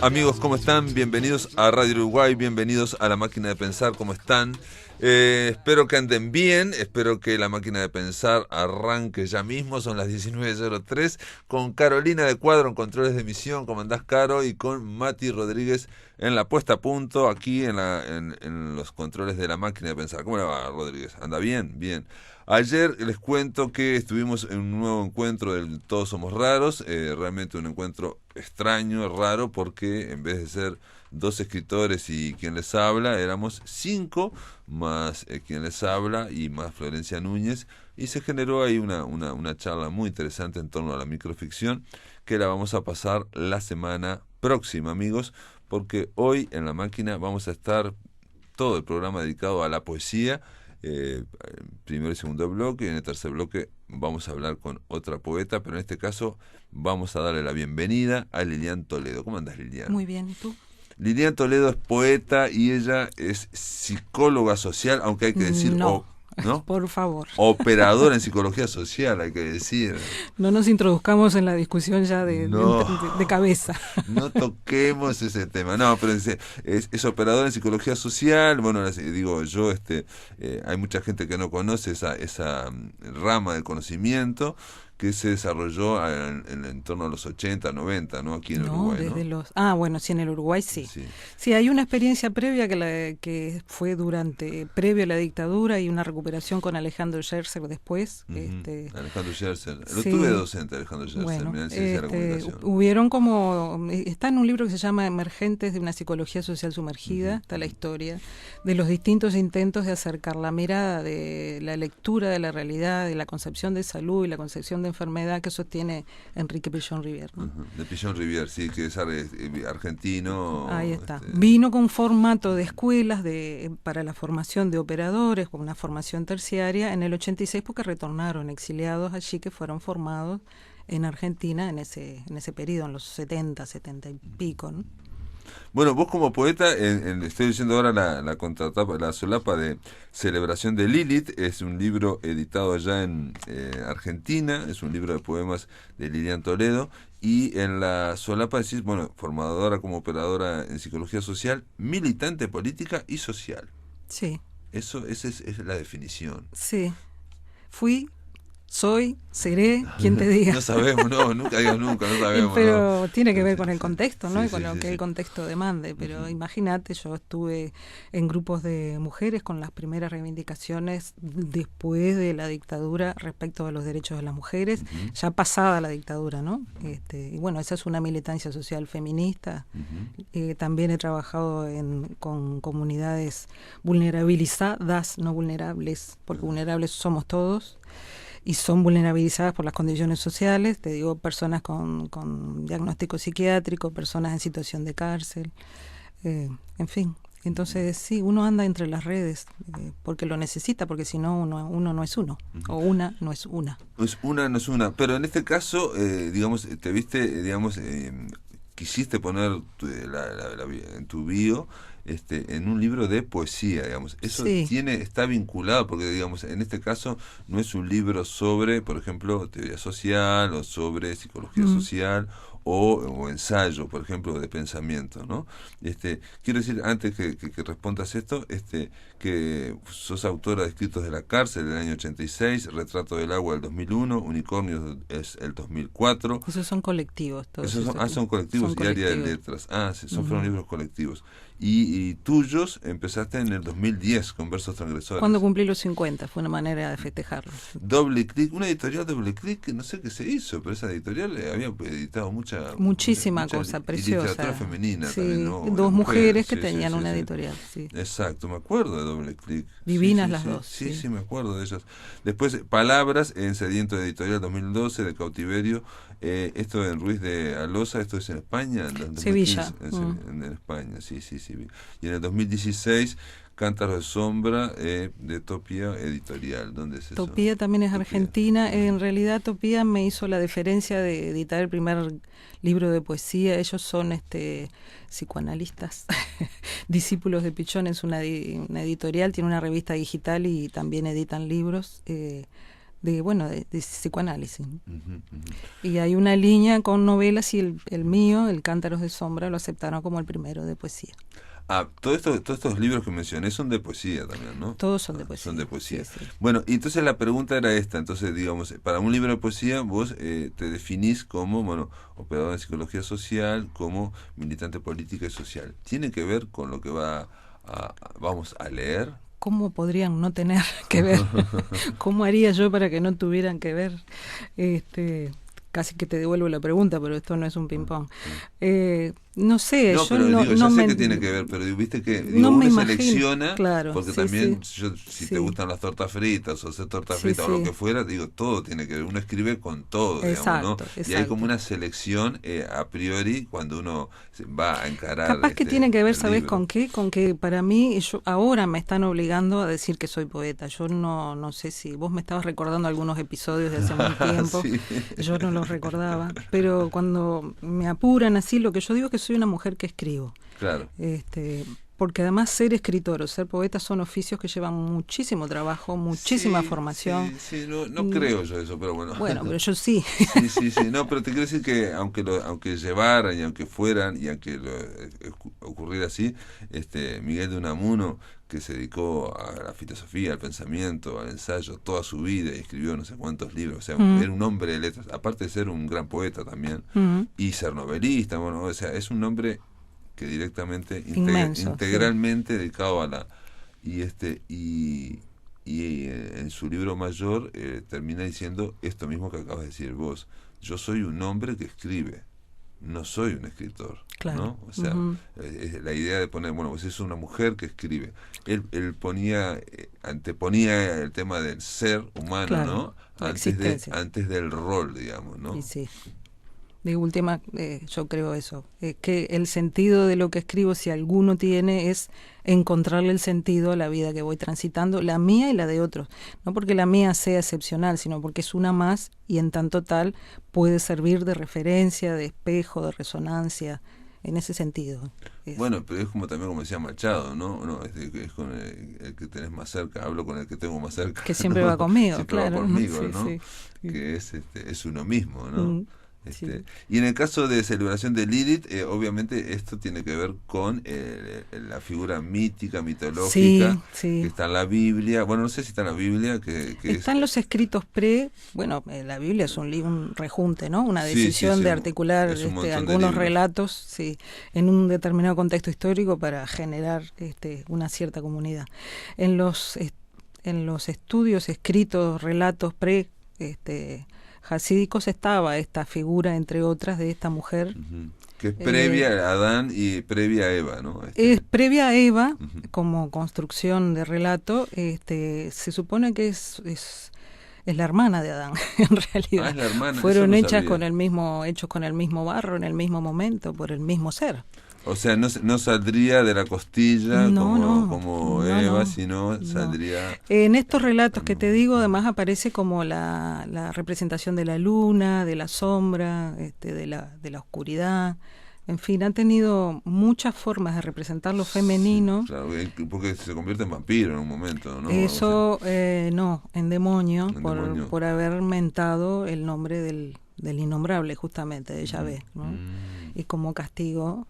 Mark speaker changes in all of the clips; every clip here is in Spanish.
Speaker 1: Amigos, ¿cómo están? Bienvenidos a Radio Uruguay, bienvenidos a La Máquina de Pensar, ¿cómo están? Espero que anden bien, espero que La Máquina de Pensar arranque ya mismo, son las 19:03, con Carolina de Cuadro en controles de emisión, ¿cómo andás, Caro? Y con Mati Rodríguez en la puesta a punto, aquí en los controles de La Máquina de Pensar. ¿Cómo le va, Rodríguez? ¿Anda bien? Bien. Ayer les cuento que estuvimos en un nuevo encuentro del Todos Somos Raros, realmente un encuentro extraño, raro, porque en vez de ser 2 escritores y quien les habla, éramos 5, más quien les habla y más Florencia Núñez, y se generó ahí una charla muy interesante en torno a la microficción, que la vamos a pasar la semana próxima, amigos, porque hoy en La Máquina vamos a estar todo el programa dedicado a la poesía. Primero y segundo bloque, y en el tercer bloque vamos a hablar con otra poeta, pero en este caso vamos a darle la bienvenida a Lilian Toledo. ¿Cómo andás, Lilian?
Speaker 2: Muy bien, ¿y tú?
Speaker 1: Lilian Toledo es poeta y ella es psicóloga social, aunque hay que decir...
Speaker 2: No,
Speaker 1: ¿no?
Speaker 2: Por favor.
Speaker 1: Operadora en psicología social, hay que decir.
Speaker 2: No nos introduzcamos en la discusión ya de cabeza.
Speaker 1: No toquemos ese tema. No, pero es operadora en psicología social. Bueno, digo yo, hay mucha gente que no conoce esa rama del conocimiento que se desarrolló en torno a los 80, 90, ¿no? Aquí en Uruguay,
Speaker 2: desde
Speaker 1: ¿no?
Speaker 2: Bueno, sí, en el Uruguay sí.
Speaker 1: Sí.
Speaker 2: Sí, hay una experiencia previa que fue previo a la dictadura y una recuperación con Alejandro Scherzer después.
Speaker 1: Uh-huh. Alejandro Scherzer. Lo
Speaker 2: sí.
Speaker 1: tuve docente, Alejandro Scherzer,
Speaker 2: bueno,
Speaker 1: en ciencia de la comunicación.
Speaker 2: Hubieron está en un libro que se llama Emergentes de una psicología social sumergida, uh-huh. Está la historia de los distintos intentos de acercar la mirada de la lectura de la realidad, de la concepción de salud y la concepción de enfermedad que sostiene Enrique Peyon-Rivière, ¿no?
Speaker 1: Uh-huh. De Peyon-Rivière, sí, que es argentino.
Speaker 2: Ahí está. Vino con un formato de escuelas para la formación de operadores, con una formación terciaria, en el 86, porque retornaron exiliados allí que fueron formados en Argentina en ese periodo, en los 70 y pico, ¿no?
Speaker 1: Bueno, vos como poeta, estoy diciendo ahora la contratapa, la solapa de Celebración de Lilith, es un libro editado allá en Argentina, es un libro de poemas de Lilian Toledo, y en la solapa decís, bueno, formadora como operadora en psicología social, militante política y social.
Speaker 2: Sí.
Speaker 1: Esa es la definición.
Speaker 2: Sí. Soy, seré, quien te diga.
Speaker 1: No sabemos, nunca digas nunca, no sabemos.
Speaker 2: Pero
Speaker 1: ¿no?
Speaker 2: tiene que ver con el contexto, ¿no?
Speaker 1: Sí,
Speaker 2: y con lo que el contexto demande. Pero imagínate, yo estuve en grupos de mujeres con las primeras reivindicaciones después de la dictadura respecto a los derechos de las mujeres, ya pasada la dictadura, ¿no? Y bueno, esa es una militancia social feminista. También he trabajado con comunidades vulnerabilizadas, no vulnerables, porque vulnerables somos todos. Y son vulnerabilizadas por las condiciones sociales, te digo, personas con diagnóstico psiquiátrico, personas en situación de cárcel, en fin. Entonces sí, uno anda entre las redes porque lo necesita, porque si no uno no es uno, o una no es una.
Speaker 1: No es una, pero en este caso, digamos, te viste, digamos, quisiste poner en tu bio en un libro de poesía, digamos. Eso
Speaker 2: sí.
Speaker 1: Está vinculado, porque digamos, en este caso no es un libro sobre, por ejemplo, teoría social o sobre psicología social o ensayo, por ejemplo, de pensamiento, ¿no? Quiero decir, antes que respondas esto, que sos autora de Escritos de la Cárcel del año 86, Retrato del Agua del 2001, Unicornios es el 2004.
Speaker 2: Esos son colectivos.
Speaker 1: Son colectivos y Área de Letras. Fueron libros colectivos. Y tuyos empezaste en el 2010 con Versos Transgresores.
Speaker 2: Cuando cumplí los 50, fue una manera de festejarlo.
Speaker 1: Doble Clic, una editorial Doble Clic, que no sé qué se hizo, pero esa editorial había editado
Speaker 2: muchísima cosa preciosa.
Speaker 1: Y literatura femenina
Speaker 2: sí,
Speaker 1: también, ¿no?
Speaker 2: Dos mujeres que tenían una editorial. Sí.
Speaker 1: Exacto, me acuerdo de Doble Clic.
Speaker 2: Divinas las dos.
Speaker 1: Sí, me acuerdo de ellas. Después, Palabras en Sediento Editorial 2012, de Cautiverio. Esto en Ruiz de Alosa, esto es en España. En
Speaker 2: Sevilla.
Speaker 1: En España, sí. Y en el 2016, Cántaros de Sombra, de Topía Editorial. ¿Dónde es eso?
Speaker 2: Topía también es Argentina. En realidad Topía me hizo la deferencia de editar el primer libro de poesía. Ellos son psicoanalistas, discípulos de Pichón. Es una editorial, tiene una revista digital y también editan libros. de psicoanálisis.
Speaker 1: Ujú, ujú.
Speaker 2: Y hay una línea con novelas y el mío, el Cántaros de Sombra, lo aceptaron como el primero de poesía.
Speaker 1: Todos estos libros que mencioné son de poesía también, ¿no?
Speaker 2: Todos son de
Speaker 1: Son
Speaker 2: poesía.
Speaker 1: de poesía.
Speaker 2: Sí, sí.
Speaker 1: Bueno, y entonces la pregunta era esta. Entonces, digamos, para un libro de poesía vos te definís como, bueno, operador en psicología social, como militante política y social. ¿Tiene que ver con lo que vamos a leer?
Speaker 2: ¿Cómo podrían no tener que ver? ¿Cómo haría yo para que no tuvieran que ver? Casi que te devuelvo la pregunta, pero esto no es un ping-pong. No sé,
Speaker 1: No,
Speaker 2: yo
Speaker 1: pero
Speaker 2: no,
Speaker 1: digo,
Speaker 2: no
Speaker 1: ya sé
Speaker 2: me,
Speaker 1: que tiene que ver, pero viste que
Speaker 2: no
Speaker 1: uno
Speaker 2: me imagino.
Speaker 1: selecciona,
Speaker 2: Claro,
Speaker 1: porque
Speaker 2: sí,
Speaker 1: también
Speaker 2: sí,
Speaker 1: si te
Speaker 2: sí,
Speaker 1: gustan las tortas fritas o hacer tortas
Speaker 2: sí,
Speaker 1: fritas o lo
Speaker 2: sí.
Speaker 1: que fuera, digo, todo tiene que ver, uno escribe con todo, digamos, ¿no?
Speaker 2: Exacto,
Speaker 1: Y hay como
Speaker 2: exacto.
Speaker 1: una selección a priori cuando uno va a encarar
Speaker 2: Capaz que tiene que ver,
Speaker 1: el
Speaker 2: ¿sabes
Speaker 1: libro.
Speaker 2: con qué? Con que para mí, ahora me están obligando a decir que soy poeta. Yo no sé si vos me estabas recordando algunos episodios de hace un tiempo,
Speaker 1: Sí,
Speaker 2: yo no los recordaba, pero cuando me apuran así, lo que yo digo es que soy una mujer que escribo.
Speaker 1: claro.
Speaker 2: Porque además ser escritor o ser poeta son oficios que llevan muchísimo trabajo, muchísima
Speaker 1: Sí,
Speaker 2: formación.
Speaker 1: sí, no creo yo eso, pero bueno.
Speaker 2: Bueno, pero yo sí.
Speaker 1: Sí, no, pero te quiero decir que aunque llevaran y aunque fueran y aunque ocurriera así, Miguel de Unamuno, que se dedicó a la filosofía, al pensamiento, al ensayo toda su vida y escribió no sé cuántos libros, o sea, era un hombre de letras, aparte de ser un gran poeta también y ser novelista, bueno, o sea, es un hombre que directamente
Speaker 2: Inmenso,
Speaker 1: integralmente dedicado a la en su libro mayor termina diciendo esto mismo que acabas de decir vos: yo soy un hombre que escribe, no soy un escritor,
Speaker 2: claro.
Speaker 1: ¿no? O sea, la idea de poner, bueno, pues es una mujer que escribe. Él anteponía el tema del ser humano,
Speaker 2: Claro,
Speaker 1: ¿no?
Speaker 2: la existencia.
Speaker 1: Antes del rol, digamos, ¿no?
Speaker 2: Y sí. De última, yo creo eso, que el sentido de lo que escribo, si alguno tiene, es encontrarle el sentido a la vida que voy transitando, la mía y la de otros. No porque la mía sea excepcional, sino porque es una más y en tanto tal puede servir de referencia, de espejo, de resonancia, en ese sentido.
Speaker 1: Bueno, pero es como también como decía Machado, ¿no? Es con el que tenés más cerca, hablo con el que tengo más cerca.
Speaker 2: Que siempre
Speaker 1: ¿no?
Speaker 2: va conmigo,
Speaker 1: siempre
Speaker 2: claro.
Speaker 1: va conmigo,
Speaker 2: Sí,
Speaker 1: ¿no?
Speaker 2: sí.
Speaker 1: Que es uno mismo, ¿no?
Speaker 2: Sí.
Speaker 1: Y en el caso de Celebración de Lilith, obviamente esto tiene que ver con la figura mítica, mitológica,
Speaker 2: sí.
Speaker 1: que está en la Biblia. Bueno, no sé si está en la Biblia, que
Speaker 2: están los escritos la Biblia es un rejunte, ¿no? Una
Speaker 1: Sí,
Speaker 2: decisión
Speaker 1: sí,
Speaker 2: de articular
Speaker 1: es un montón de
Speaker 2: algunos
Speaker 1: libros.
Speaker 2: relatos, sí, en un determinado contexto histórico para generar una cierta comunidad. En los estudios escritos, relatos jasídicos estaba esta figura, entre otras, de esta mujer.
Speaker 1: Que es previa a Adán y previa a Eva, ¿no?
Speaker 2: Es previa a Eva, como construcción de relato. Se supone que es la hermana de Adán, en realidad.
Speaker 1: Es la hermana.
Speaker 2: Fueron
Speaker 1: eso no
Speaker 2: hechos
Speaker 1: sabía.
Speaker 2: con el mismo barro, en el mismo momento, por el mismo ser.
Speaker 1: O sea, no saldría de la costilla como Eva, sino saldría...
Speaker 2: En estos relatos que te digo, además aparece como la representación de la luna, de la sombra, de la oscuridad. En fin, han tenido muchas formas de representar lo femenino.
Speaker 1: Sí, claro, porque se convierte en vampiro en un momento, ¿no?
Speaker 2: Eso, en demonio,
Speaker 1: demonio.
Speaker 2: por haber mentado el nombre del innombrable, justamente, de Yahvé, ¿no? Y como castigo,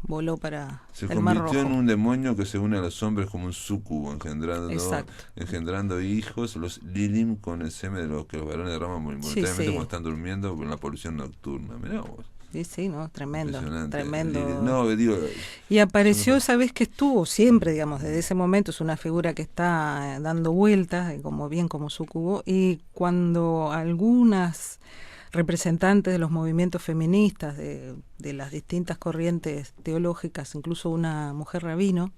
Speaker 2: voló para el Mar Rojo.
Speaker 1: Se convirtió en un demonio que se une a los hombres como un súcubo,
Speaker 2: Exacto.
Speaker 1: engendrando hijos, los lilim, con el semen de los que los varones derraman voluntariamente cuando están durmiendo por la polución nocturna. Mirá vos.
Speaker 2: Sí, no, tremendo.
Speaker 1: No, digo,
Speaker 2: y apareció, sabes que estuvo siempre, digamos, desde ese momento, es una figura que está dando vueltas, como súcubo, y cuando algunas representantes de los movimientos feministas, de las distintas corrientes teológicas, incluso una mujer rabino,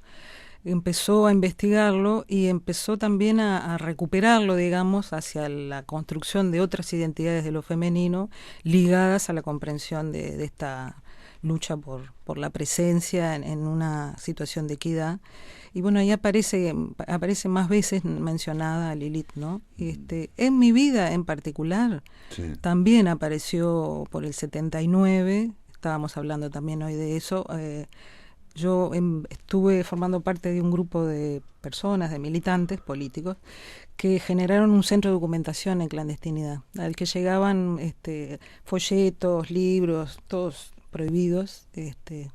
Speaker 2: empezó a investigarlo y empezó también a recuperarlo, digamos, hacia la construcción de otras identidades de lo femenino ligadas a la comprensión de esta lucha por la presencia en una situación de equidad. Y bueno, ahí aparece más veces mencionada Lilith, ¿no? En mi vida en particular, también apareció por el 79, estábamos hablando también hoy de eso, yo estuve formando parte de un grupo de personas, de militantes políticos, que generaron un centro de documentación en clandestinidad, al que llegaban folletos, libros, todos prohibidos,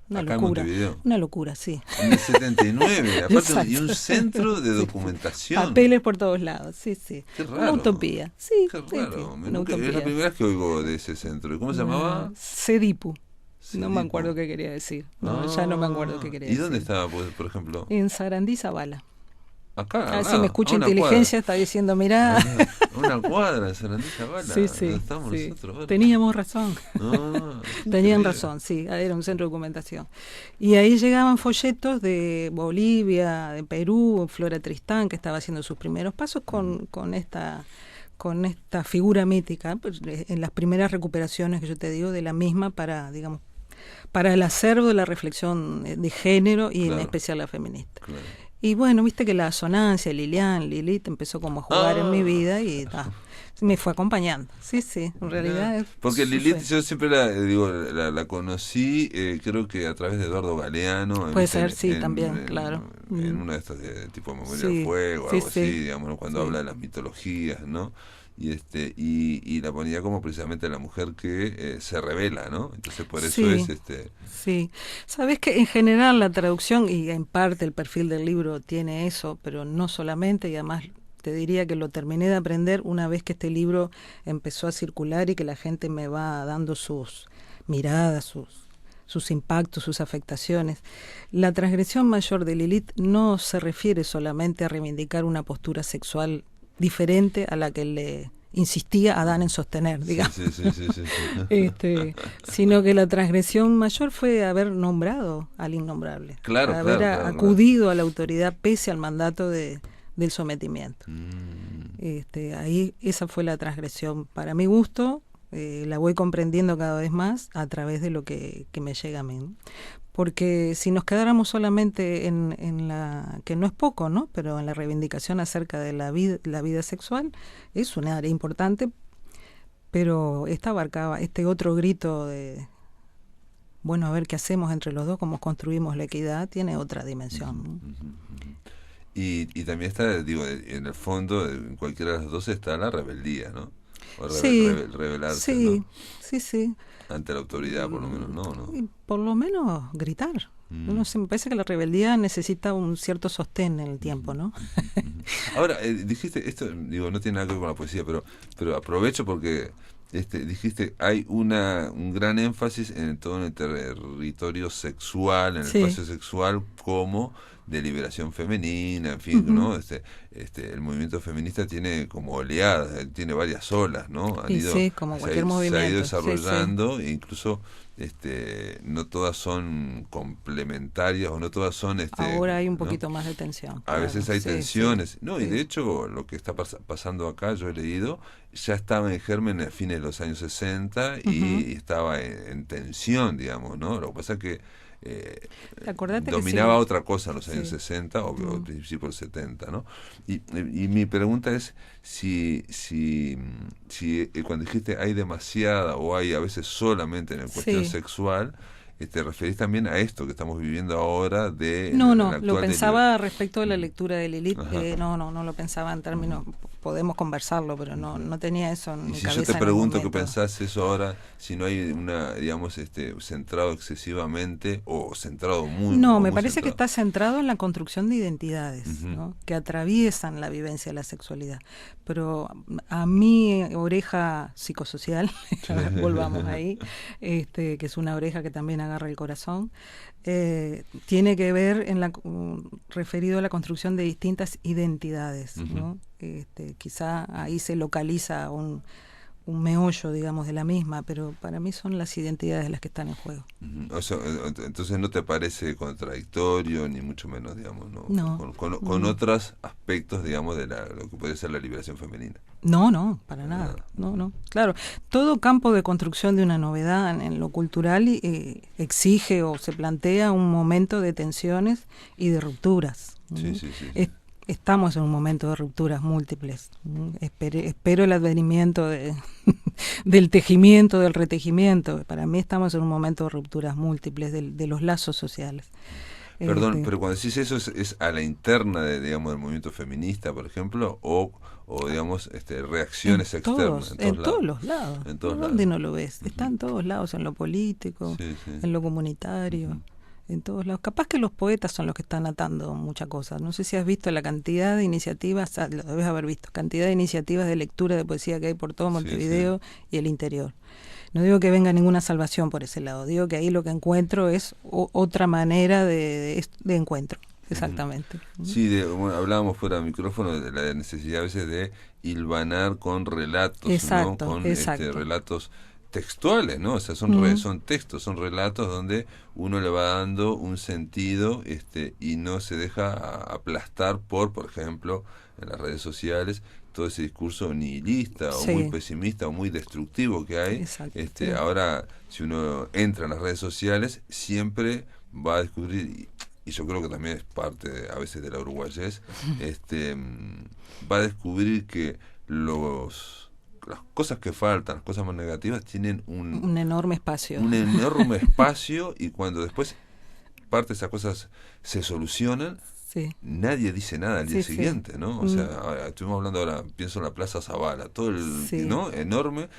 Speaker 2: una
Speaker 1: Acá
Speaker 2: locura.
Speaker 1: en Montevideo.
Speaker 2: Una locura, sí.
Speaker 1: En el 79, aparte,
Speaker 2: Exacto.
Speaker 1: y un centro de
Speaker 2: Sí.
Speaker 1: documentación.
Speaker 2: Papeles por todos lados, sí, sí.
Speaker 1: Qué raro.
Speaker 2: Una utopía, sí.
Speaker 1: Qué
Speaker 2: sí,
Speaker 1: raro.
Speaker 2: sí, una utopía.
Speaker 1: Es la primera vez que oigo de ese centro. ¿Cómo se llamaba?
Speaker 2: CEDIPU. No me
Speaker 1: Cedipo.
Speaker 2: acuerdo qué quería decir. No, ya no me acuerdo qué quería
Speaker 1: ¿Y
Speaker 2: decir.
Speaker 1: dónde estaba, pues, por ejemplo?
Speaker 2: En Sarandí, Zabala.
Speaker 1: Acá.
Speaker 2: A ver si me escucha
Speaker 1: a una
Speaker 2: inteligencia, está diciendo, mirá.
Speaker 1: Una cuadra en Sarandí Zabala.
Speaker 2: Sí, sí.
Speaker 1: ¿Dónde estamos
Speaker 2: sí.
Speaker 1: nosotros ahora?
Speaker 2: Teníamos razón. Tenían razón, sí. Era un centro de documentación. Y ahí llegaban folletos de Bolivia, de Perú, Flora Tristán, que estaba haciendo sus primeros pasos con esta figura mítica, pues, en las primeras recuperaciones que yo te digo de la misma para, digamos, para el acervo de la reflexión de género y en especial la feminista.
Speaker 1: Claro.
Speaker 2: Y bueno, viste que la asonancia, Lilith empezó como a jugar en mi vida y me fue acompañando. Sí, sí, en realidad.
Speaker 1: Porque Lilith yo siempre la conocí, creo que a través de Eduardo Galeano.
Speaker 2: Puede ser, sí, también, claro.
Speaker 1: En una de estas de tipo Memoria
Speaker 2: Sí,
Speaker 1: del Fuego,
Speaker 2: sí,
Speaker 1: algo
Speaker 2: sí.
Speaker 1: así, digamos, ¿no? Cuando
Speaker 2: Sí.
Speaker 1: habla de las mitologías, ¿no? Y la ponía como precisamente la mujer que se revela, ¿no? Entonces por eso
Speaker 2: Sí.
Speaker 1: es
Speaker 2: Sí, sabes que en general la traducción y en parte el perfil del libro tiene eso, pero no solamente, y además te diría que lo terminé de aprender una vez que este libro empezó a circular y que la gente me va dando sus miradas, sus impactos, sus afectaciones. La transgresión mayor de Lilith no se refiere solamente a reivindicar una postura sexual diferente a la que le insistía Adán en sostener, digamos.
Speaker 1: Sí.
Speaker 2: Sino que la transgresión mayor fue haber nombrado al innombrable, haber
Speaker 1: claro.
Speaker 2: acudido a la autoridad pese al mandato del sometimiento. Ahí esa fue la transgresión. Para mi gusto, la voy comprendiendo cada vez más a través de lo que me llega a mí, ¿no? Porque si nos quedáramos solamente en la, que no es poco, ¿no? Pero en la reivindicación acerca de la vida sexual, es una área importante, pero esta abarcaba este otro grito de, bueno, a ver qué hacemos entre los dos, cómo construimos la equidad, tiene otra dimensión, ¿no?
Speaker 1: Y también está, digo, en el fondo, en cualquiera de las dos está la rebeldía, ¿no? O rebelarse,
Speaker 2: sí,
Speaker 1: ¿no?
Speaker 2: Sí.
Speaker 1: Ante la autoridad, por lo menos, ¿no?
Speaker 2: Y por lo menos gritar. No sé, me parece que la rebeldía necesita un cierto sostén en el tiempo, ¿no?
Speaker 1: Ahora, dijiste, esto, digo, no tiene nada que ver con la poesía, pero aprovecho porque dijiste, hay un gran énfasis en todo el territorio sexual, en el espacio sexual, como de liberación femenina, en fin, ¿no? El movimiento feminista tiene como oleadas, tiene varias olas, ¿no?
Speaker 2: Como cualquier movimiento.
Speaker 1: Se ha ido desarrollando e incluso no todas son complementarias o no todas son
Speaker 2: ahora hay un
Speaker 1: ¿no?
Speaker 2: poquito más de tensión.
Speaker 1: A veces hay tensiones, ¿no?
Speaker 2: Sí.
Speaker 1: Y de hecho lo que está pasando acá, yo he leído, ya estaba en germen a fines de los años 60 y estaba en tensión, digamos, ¿no? Lo que pasa es que dominaba otra cosa en los años 60 o principios del 70, ¿no? Y mi pregunta es si cuando dijiste hay demasiada o hay a veces solamente en la cuestión sexual, ¿te referís también a esto que estamos viviendo ahora de
Speaker 2: No, lo pensaba respecto de la lectura de Lilith, no lo pensaba en términos, podemos conversarlo, pero no tenía eso en mi cabeza.
Speaker 1: Y si yo te pregunto qué pensás eso ahora, si no hay digamos, centrado excesivamente o centrado muy...
Speaker 2: No, me
Speaker 1: muy
Speaker 2: parece
Speaker 1: centrado.
Speaker 2: que está centrado en la construcción de identidades, ¿no? Que atraviesan la vivencia de la sexualidad. Pero a mi oreja psicosocial, volvamos ahí, que es una oreja que también agarra el corazón, tiene que ver referido a la construcción de distintas identidades, ¿no? Quizá ahí se localiza un meollo, digamos, de la misma, pero para mí son las identidades las que están en juego.
Speaker 1: O sea, entonces no te parece contradictorio, ni mucho menos, digamos, ¿no? Con otros aspectos, digamos, de lo que puede ser la liberación femenina.
Speaker 2: No, para nada. No. Claro, todo campo de construcción de una novedad en lo cultural exige o se plantea un momento de tensiones y de rupturas.
Speaker 1: Sí.
Speaker 2: estamos en un momento de rupturas múltiples. Espero el advenimiento del tejimiento, del retejimiento. Para mí estamos en un momento de rupturas múltiples de los lazos sociales.
Speaker 1: Perdón, pero cuando decís eso es a la interna digamos, del movimiento feminista, por ejemplo, o digamos, reacciones externas.
Speaker 2: En todos los lados.
Speaker 1: En todos
Speaker 2: ¿Dónde
Speaker 1: lados.
Speaker 2: no lo ves? Está en todos lados, en lo político,
Speaker 1: Sí, sí.
Speaker 2: en lo comunitario, en todos lados. Capaz que los poetas son los que están atando muchas cosas. No sé si has visto la cantidad de iniciativas, lo debes haber visto, cantidad de iniciativas de lectura de poesía que hay por todo Montevideo y el interior. No digo que venga ninguna salvación por ese lado, digo que ahí lo que encuentro es otra manera de encuentro, exactamente.
Speaker 1: Sí, hablábamos fuera del micrófono de la necesidad a veces de hilvanar con relatos,
Speaker 2: exacto,
Speaker 1: ¿no? Con
Speaker 2: exacto.
Speaker 1: Relatos textuales, ¿no? O sea, son textos, son relatos donde uno le va dando un sentido y no se deja aplastar por ejemplo, en las redes sociales, todo ese discurso nihilista o muy pesimista o muy destructivo que hay. Ahora, si uno entra en las redes sociales, siempre va a descubrir, y yo creo que también es parte a veces de la uruguayés, va a descubrir que las cosas que faltan, las cosas más negativas, tienen
Speaker 2: un enorme espacio.
Speaker 1: Un enorme espacio, y cuando después parte de esas cosas se solucionan, nadie dice nada al día siguiente, ¿no? O sea, estuvimos hablando ahora, pienso en la Plaza Zavala, todo ¿no? Enorme,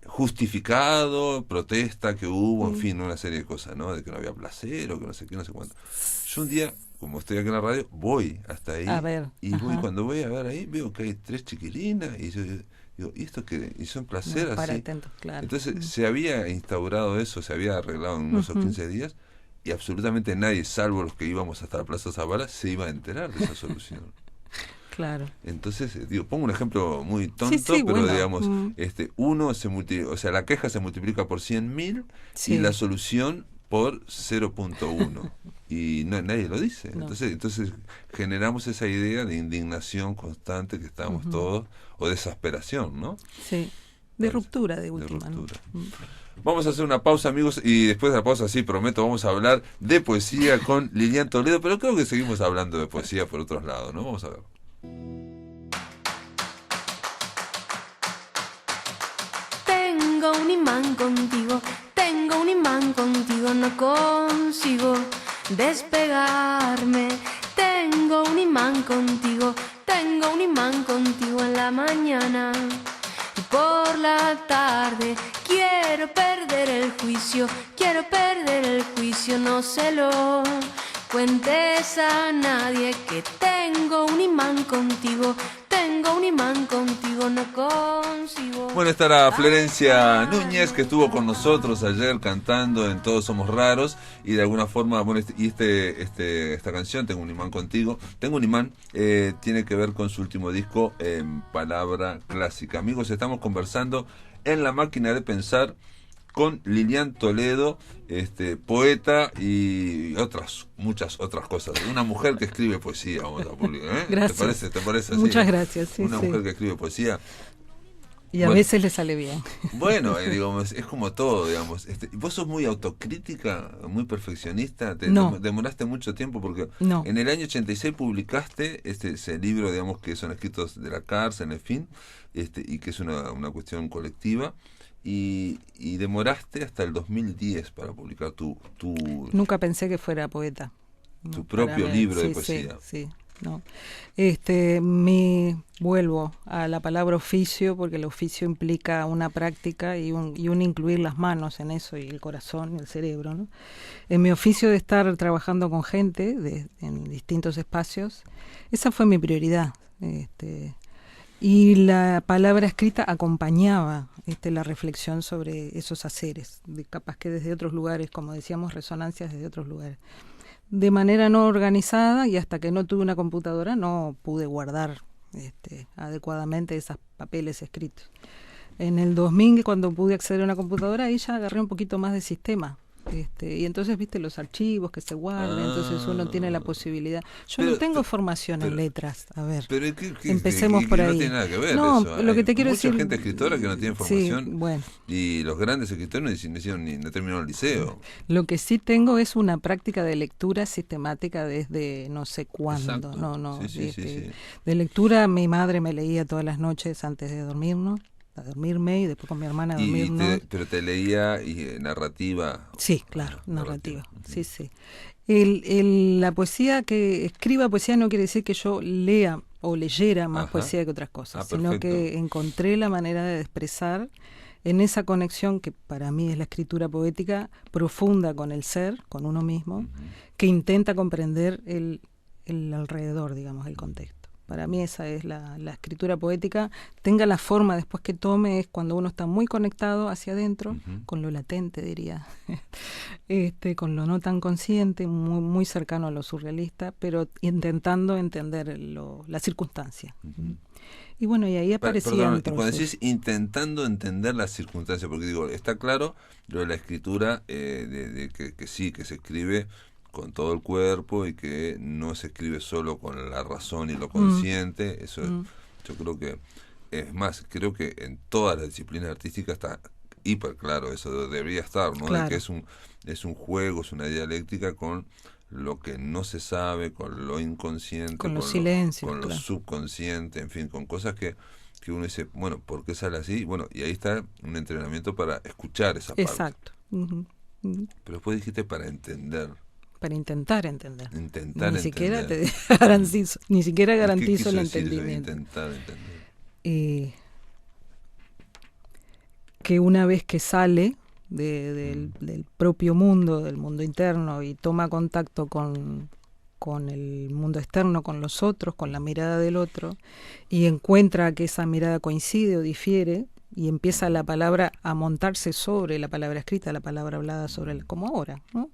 Speaker 1: justificado, protesta que hubo, en fin, una serie de cosas, ¿no? De que no había placero, que no sé qué, no sé cuánto. Yo un día, como estoy aquí en la radio, voy hasta ahí,
Speaker 2: a ver,
Speaker 1: cuando voy a ver ahí, veo que hay 3 chiquilinas, y yo digo, ¿y esto qué? ¿Y son placer así?
Speaker 2: Atento, claro.
Speaker 1: Entonces se había instaurado eso, se había arreglado en unos 15 días, y absolutamente nadie, salvo los que íbamos hasta la Plaza Zavala, se iba a enterar de esa solución.
Speaker 2: Claro.
Speaker 1: Entonces, pongo un ejemplo muy tonto, pero bueno, digamos, o sea, la queja se multiplica por 100.000 y la solución por 0.1. Y nadie lo dice. No. Entonces generamos esa idea de indignación constante que estamos todos, o desesperación, ¿no?
Speaker 2: Sí, de ruptura de última.
Speaker 1: De ruptura. ¿No? Vamos a hacer una pausa, amigos, y después de la pausa, sí, prometo, vamos a hablar de poesía con Lilian Toledo, pero creo que seguimos hablando de poesía por otros lados, ¿no? Vamos a ver.
Speaker 3: Tengo un imán contigo, no consigo despegarme. Tengo un imán contigo en la mañana y por la tarde. Quiero perder el juicio, no se lo cuentes a nadie que tengo un imán contigo, no consigo.
Speaker 1: Bueno, esta era Florencia Núñez, que estuvo con nosotros ayer cantando en Todos Somos Raros, y de alguna forma, bueno, esta canción, Tengo un imán contigo, Tengo un imán, tiene que ver con su último disco, Palabra Clásica. Amigos, estamos conversando en La Máquina de Pensar con Lilian Toledo, poeta y muchas otras cosas. Una mujer que escribe poesía, vamos a publicar, ¿eh?
Speaker 2: Gracias.
Speaker 1: ¿Te parece así?
Speaker 2: Muchas gracias. Sí,
Speaker 1: Una mujer que escribe poesía.
Speaker 2: Y a veces le sale bien.
Speaker 1: Bueno, digamos, es como todo, digamos. ¿Vos sos muy autocrítica, muy perfeccionista?
Speaker 2: No.
Speaker 1: ¿Demoraste mucho tiempo? Porque en el año 86 publicaste ese libro, digamos, que son escritos de la cárcel, en fin, y que es una cuestión colectiva. Y demoraste hasta el 2010 para publicar tu
Speaker 2: Nunca pensé que fuera poeta.
Speaker 1: Tu propio libro de poesía.
Speaker 2: Sí. No. Vuelvo a la palabra oficio, porque el oficio implica una práctica y un incluir las manos en eso, y el corazón y el cerebro, ¿no? En mi oficio de estar trabajando con gente en distintos espacios, esa fue mi prioridad. Y la palabra escrita acompañaba la reflexión sobre esos haceres, capaz que desde otros lugares, como decíamos, resonancias desde otros lugares. De manera no organizada, y hasta que no tuve una computadora no pude guardar adecuadamente esos papeles escritos. En el 2000, cuando pude acceder a una computadora, ahí ya agarré un poquito más de sistema. Y entonces, viste, los archivos que se guardan, entonces uno tiene la posibilidad. Yo
Speaker 1: Pero-
Speaker 2: no tengo formación
Speaker 1: pero-
Speaker 2: en letras, a ver.
Speaker 1: Pero
Speaker 2: Empecemos por
Speaker 1: no
Speaker 2: ahí.
Speaker 1: tiene nada que ver
Speaker 2: No,
Speaker 1: eso.
Speaker 2: lo que
Speaker 1: Hay
Speaker 2: te quiero
Speaker 1: mucha
Speaker 2: decir...
Speaker 1: gente escritora que no tiene
Speaker 2: Sí,
Speaker 1: formación,
Speaker 2: bueno.
Speaker 1: y los grandes escritores no terminaron el liceo.
Speaker 2: Lo que sí tengo es una práctica de lectura sistemática desde no sé cuándo.
Speaker 1: Exacto.
Speaker 2: No,
Speaker 1: Sí, sí.
Speaker 2: De lectura, mi madre me leía todas las noches antes de dormirme y después con mi hermana a dormirnos.
Speaker 1: Pero te leía narrativa.
Speaker 2: Sí, claro, narrativa.
Speaker 1: Ujú.
Speaker 2: Sí. La poesía que escriba poesía no quiere decir que yo lea o leyera más
Speaker 1: Ajá.
Speaker 2: poesía que otras cosas, sino
Speaker 1: Perfecto.
Speaker 2: que encontré la manera de expresar en esa conexión que para mí es la escritura poética profunda con el ser, con uno mismo,
Speaker 1: Ujú.
Speaker 2: que intenta comprender el alrededor, digamos, el contexto. Para mí esa es la escritura poética. Tenga la forma después que tome, es cuando uno está muy conectado hacia adentro,
Speaker 1: Ujú.
Speaker 2: con lo latente, diría, con lo no tan consciente, muy, muy cercano a lo surrealista, pero intentando entender la circunstancia.
Speaker 1: Ujú.
Speaker 2: Y bueno, y ahí aparecían
Speaker 1: Perdón, y cuando
Speaker 2: trozos.
Speaker 1: decís intentando entender las circunstancias, porque digo, está claro lo de la escritura, que sí, que se escribe con todo el cuerpo y que no se escribe solo con la razón y lo consciente. Eso yo creo que, es más, creo que en todas las disciplinas artísticas está hiper claro, eso debería estar, ¿no?
Speaker 2: Claro.
Speaker 1: De que es un juego, es una dialéctica con lo que no se sabe, con lo inconsciente,
Speaker 2: Con los silencios,
Speaker 1: con lo
Speaker 2: claro.
Speaker 1: subconsciente, en fin, con cosas que uno dice, bueno, ¿por qué sale así? Bueno, y ahí está un entrenamiento para escuchar esa parte.
Speaker 2: Exacto. Ujú.
Speaker 1: Pero después dijiste para entender.
Speaker 2: Para intentar entender.
Speaker 1: Intentar
Speaker 2: Ni siquiera
Speaker 1: entender.
Speaker 2: te garantizo, ni siquiera
Speaker 1: ¿Qué
Speaker 2: garantizo
Speaker 1: quiso
Speaker 2: el
Speaker 1: decir eso de
Speaker 2: entendimiento.
Speaker 1: intentar entender?
Speaker 2: Que una vez que sale del propio mundo, del mundo interno, y toma contacto con el mundo externo, con los otros, con la mirada del otro, y encuentra que esa mirada coincide o difiere, y empieza la palabra a montarse sobre la palabra escrita, la palabra hablada como ahora, ¿no?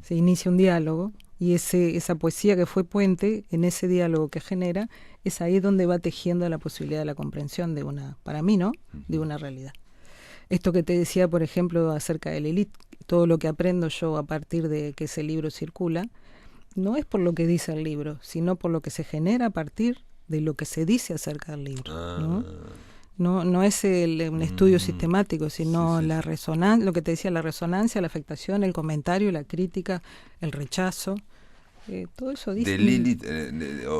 Speaker 2: Se inicia un diálogo, y esa poesía que fue puente, en ese diálogo que genera, es ahí donde va tejiendo la posibilidad de la comprensión de para mí, ¿no?, de una realidad. Esto que te decía, por ejemplo, acerca de Lilith, todo lo que aprendo yo a partir de que ese libro circula, no es por lo que dice el libro, sino por lo que se genera a partir de lo que se dice acerca del libro, ¿no? No es un estudio sistemático, sino
Speaker 1: sí.
Speaker 2: la resonancia, lo que te decía, la resonancia, la afectación, el comentario, la crítica, el rechazo, todo eso dice.
Speaker 1: ¿De Lilith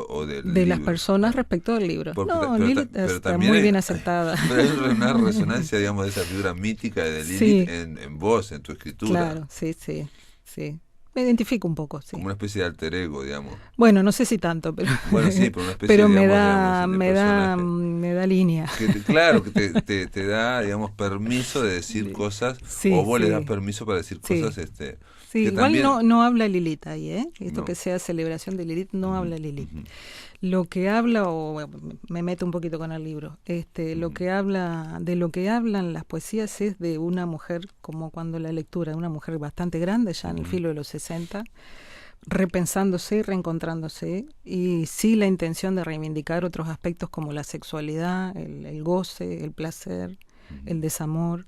Speaker 1: o del
Speaker 2: de las
Speaker 1: libro?
Speaker 2: personas respecto del libro.
Speaker 1: Porque
Speaker 2: No,
Speaker 1: pero
Speaker 2: Lilith
Speaker 1: pero
Speaker 2: está
Speaker 1: también
Speaker 2: muy
Speaker 1: hay-
Speaker 2: bien aceptada.
Speaker 1: Pero hay una resonancia, digamos, de esa figura mítica de Lilith
Speaker 2: Sí.
Speaker 1: en vos, en tu escritura.
Speaker 2: Claro, sí. Me identifico un poco, sí.
Speaker 1: Como una especie de alter ego, digamos.
Speaker 2: Bueno, no sé si tanto, pero
Speaker 1: Bueno, sí, pero una especie,
Speaker 2: pero me
Speaker 1: digamos, de personaje.
Speaker 2: me da línea.
Speaker 1: Claro, que te da, digamos, permiso de decir cosas,
Speaker 2: Sí,
Speaker 1: o vos le
Speaker 2: sí.
Speaker 1: das permiso para decir
Speaker 2: Sí.
Speaker 1: cosas,
Speaker 2: Sí,
Speaker 1: que
Speaker 2: igual
Speaker 1: también-
Speaker 2: no habla Lilith ahí, ¿eh? Esto
Speaker 1: No.
Speaker 2: que sea celebración de Lilith, no habla Lilith.
Speaker 1: Ujú.
Speaker 2: Lo que habla, bueno, me meto un poquito con el libro, lo que habla, de lo que hablan las poesías es de una mujer, como cuando la lectura, de una mujer bastante grande, ya en el filo de los 60, repensándose y reencontrándose, y sí la intención de reivindicar otros aspectos como la sexualidad, el goce, el placer, el desamor,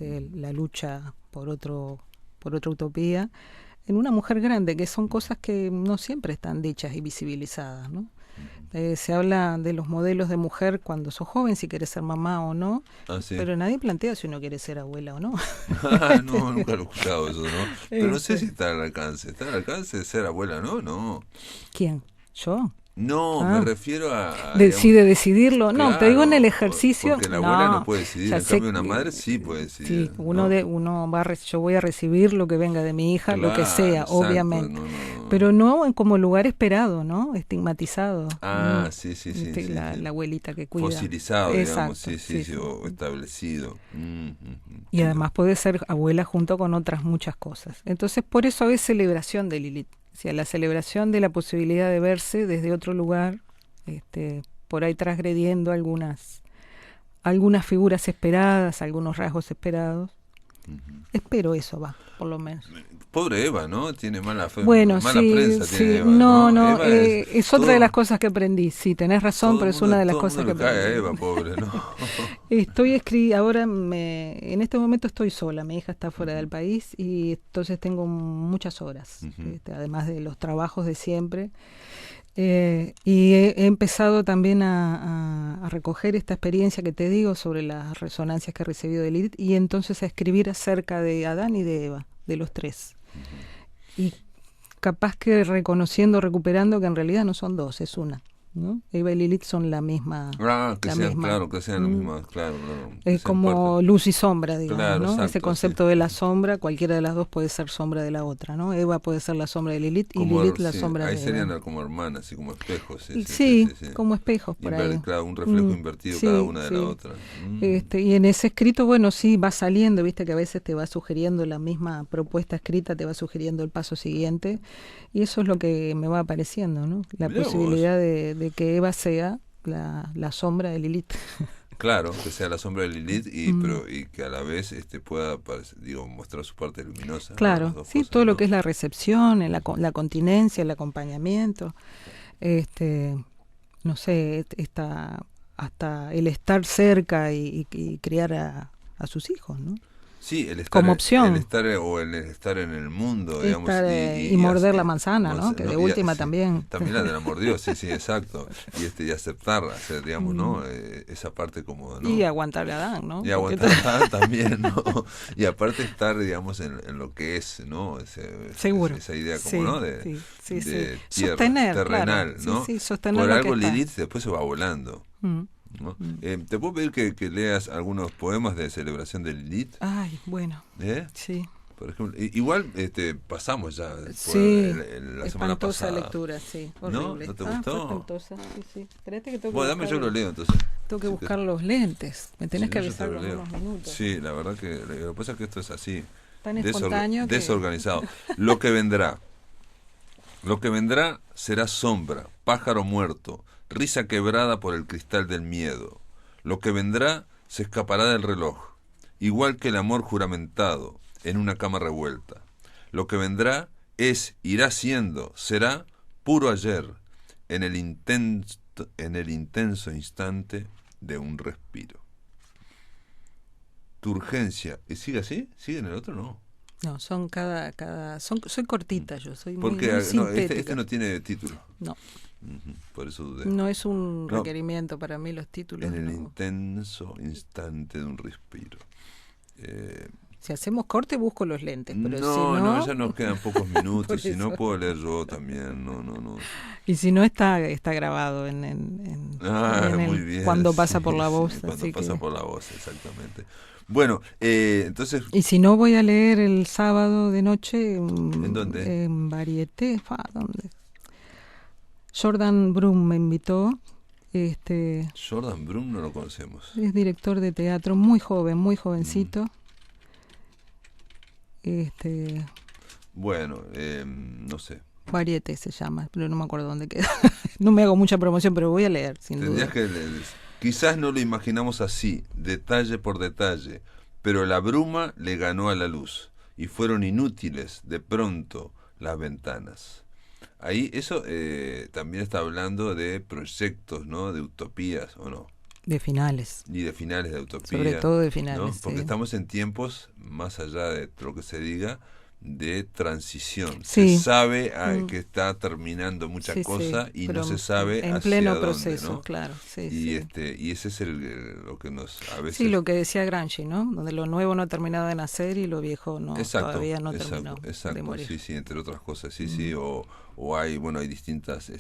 Speaker 2: la lucha por otra utopía, en una mujer grande, que son cosas que no siempre están dichas y visibilizadas, ¿no? Se habla de los modelos de mujer cuando sos joven, si querés ser mamá o no,
Speaker 1: Ah, sí.
Speaker 2: pero nadie plantea si uno quiere ser abuela o no.
Speaker 1: No, nunca lo he escuchado eso, ¿no? Pero no sé si está al alcance. ¿Está al alcance de ser abuela? No.
Speaker 2: ¿Quién? ¿Yo?
Speaker 1: No,
Speaker 2: Ah.
Speaker 1: me refiero a
Speaker 2: ¿Decide decidirlo? No, te
Speaker 1: claro,
Speaker 2: digo en el ejercicio.
Speaker 1: Porque la abuela no puede decidir,
Speaker 2: ya
Speaker 1: en
Speaker 2: sé
Speaker 1: cambio una
Speaker 2: que-
Speaker 1: madre sí puede decidir.
Speaker 2: Sí,
Speaker 1: ¿no?
Speaker 2: yo voy a recibir lo que venga de mi hija, lo que
Speaker 1: Claro,
Speaker 2: sea,
Speaker 1: exacto,
Speaker 2: obviamente.
Speaker 1: no.
Speaker 2: Pero no como lugar esperado, ¿no? Estigmatizado.
Speaker 1: Ah,
Speaker 2: Mm.
Speaker 1: sí.
Speaker 2: La abuelita que cuida.
Speaker 1: Fosilizado, digamos,
Speaker 2: Exacto,
Speaker 1: sí, o establecido.
Speaker 2: Y además puede ser abuela junto con otras muchas cosas. Entonces, por eso es celebración de Lilith. O sea, la celebración de la posibilidad de verse desde otro lugar, por ahí transgrediendo algunas figuras esperadas, algunos rasgos esperados. Espero eso, por lo menos.
Speaker 1: Pobre Eva, ¿no? Tiene mala fe,
Speaker 2: Bueno,
Speaker 1: mala
Speaker 2: sí,
Speaker 1: prensa
Speaker 2: sí.
Speaker 1: tiene Eva,
Speaker 2: No,
Speaker 1: Eva
Speaker 2: es otra
Speaker 1: todo-
Speaker 2: de las cosas que aprendí. Sí, tenés razón,
Speaker 1: todo
Speaker 2: pero
Speaker 1: el
Speaker 2: es
Speaker 1: mundo-
Speaker 2: una de las
Speaker 1: todo el
Speaker 2: cosas que
Speaker 1: mundo le cae a
Speaker 2: aprendí.
Speaker 1: Eva, pobre, ¿no?
Speaker 2: Ahora en este momento estoy sola, mi hija está fuera del país y entonces tengo muchas horas, además de los trabajos de siempre. Y he empezado también a recoger esta experiencia que te digo sobre las resonancias que he recibido de Lilith y entonces a escribir acerca de Adán y de Eva, de los tres. Y capaz que recuperando que en realidad no son dos, es una, ¿no? Eva y Lilith son la misma.
Speaker 1: Que sean la misma, claro.
Speaker 2: Es como luz y sombra, digamos,
Speaker 1: claro,
Speaker 2: ¿no?
Speaker 1: exacto,
Speaker 2: Ese concepto de la sombra, cualquiera de las dos puede ser sombra de la otra, ¿no? Eva puede ser la sombra de Lilith y Lilith la sombra de Eva.
Speaker 1: Ahí serían como hermanas, así como espejos.
Speaker 2: Sí, como espejos por ahí.
Speaker 1: Claro, un reflejo invertido cada una de la otra.
Speaker 2: Y en ese escrito, bueno, sí, va saliendo, viste que a veces te va sugiriendo la misma propuesta escrita, te va sugiriendo el paso siguiente, y eso es lo que me va apareciendo, ¿no? La posibilidad de que Eva sea la sombra de Lilith.
Speaker 1: Claro, que sea la sombra de Lilith y que a la vez pueda mostrar su parte luminosa.
Speaker 2: Claro,
Speaker 1: ¿no?
Speaker 2: sí,
Speaker 1: Cosas,
Speaker 2: todo
Speaker 1: ¿no?
Speaker 2: lo que es la recepción, la continencia, el acompañamiento, no sé, hasta el estar cerca y criar a sus hijos, ¿no?
Speaker 1: Sí, el estar,
Speaker 2: como opción.
Speaker 1: El estar en el mundo, digamos.
Speaker 2: Y morder la manzana, ¿no? Que de última también.
Speaker 1: También la mordió, sí, exacto. Y aceptarla, digamos, ¿no? Esa parte como, ¿no?
Speaker 2: Y aguantarle a Adán, ¿no?
Speaker 1: Y aguantar a Adán también, ¿no? Y aparte estar, digamos, en lo que es, ¿no?
Speaker 2: Seguro.
Speaker 1: Esa idea como,
Speaker 2: sí,
Speaker 1: ¿no? De
Speaker 2: tierra,
Speaker 1: sostener, terrenal,
Speaker 2: claro.
Speaker 1: ¿no?
Speaker 2: Sí, sostener
Speaker 1: por
Speaker 2: lo
Speaker 1: algo
Speaker 2: que está.
Speaker 1: Lilith después se va volando. ¿No? ¿Te puedo pedir que leas algunos poemas de celebración de Lilith?
Speaker 2: Ay, bueno. Sí.
Speaker 1: Por ejemplo, igual pasamos ya
Speaker 2: sí,
Speaker 1: la semana pasada.
Speaker 2: Lectura, sí, horrible.
Speaker 1: ¿No te gustó?
Speaker 2: Fue espantosa, sí. Espérate que tengo que
Speaker 1: bueno, dame yo lo leo entonces.
Speaker 2: Tengo que buscar los lentes. Me tenés que avisar
Speaker 1: los
Speaker 2: unos minutos.
Speaker 1: Sí, la verdad que lo que pasa es que esto es así.
Speaker 2: Tan espontáneo
Speaker 1: desorganizado. Lo que vendrá será sombra, pájaro muerto, risa quebrada por el cristal del miedo. Lo que vendrá se escapará del reloj, igual que el amor juramentado en una cama revuelta. Lo que vendrá irá siendo, será puro ayer, en el intenso instante de un respiro. Tu urgencia, ¿sigue así? ¿Sigue en el otro? No.
Speaker 2: No, son soy cortita yo, soy muy
Speaker 1: no,
Speaker 2: sintética.
Speaker 1: este no tiene título.
Speaker 2: No.
Speaker 1: Por eso dudé.
Speaker 2: No es un requerimiento para mí los títulos.
Speaker 1: En el intenso instante de un respiro.
Speaker 2: Si hacemos corte busco los lentes, pero
Speaker 1: no, ya nos quedan pocos minutos, si no puedo leer yo también, no.
Speaker 2: Y si no está grabado
Speaker 1: muy bien,
Speaker 2: cuando pasa por la voz.
Speaker 1: Cuando pasa por la voz, exactamente. Bueno, entonces...
Speaker 2: Y si no, voy a leer el sábado de noche.
Speaker 1: ¿En dónde?
Speaker 2: En Varieté. ¿Dónde? Jordan Brum me invitó.
Speaker 1: Jordan Brum no lo conocemos.
Speaker 2: Es director de teatro, muy joven, muy jovencito.
Speaker 1: Bueno, no sé.
Speaker 2: Varieté se llama, pero no me acuerdo dónde queda. No me hago mucha promoción, pero voy a leer, sin duda.
Speaker 1: Quizás no lo imaginamos así, detalle por detalle, pero la bruma le ganó a la luz y fueron inútiles de pronto las ventanas. Ahí eso también está hablando de proyectos, ¿no? De utopías, ¿o no?
Speaker 2: De finales.
Speaker 1: Y de finales de utopía.
Speaker 2: Sobre todo de finales,
Speaker 1: ¿no? Porque
Speaker 2: sí.
Speaker 1: estamos en tiempos, más allá de lo que se diga, de transición.
Speaker 2: Sí.
Speaker 1: Se sabe que está terminando mucha cosa y no se sabe
Speaker 2: en
Speaker 1: hacia
Speaker 2: pleno
Speaker 1: dónde,
Speaker 2: proceso,
Speaker 1: ¿no?
Speaker 2: claro. Sí,
Speaker 1: y ese es lo que nos a veces...
Speaker 2: Sí, lo que decía Gramsci, ¿no? Donde lo nuevo no ha terminado de nacer y lo viejo todavía no terminó de morir.
Speaker 1: Sí, entre otras cosas, sí, o hay distintas,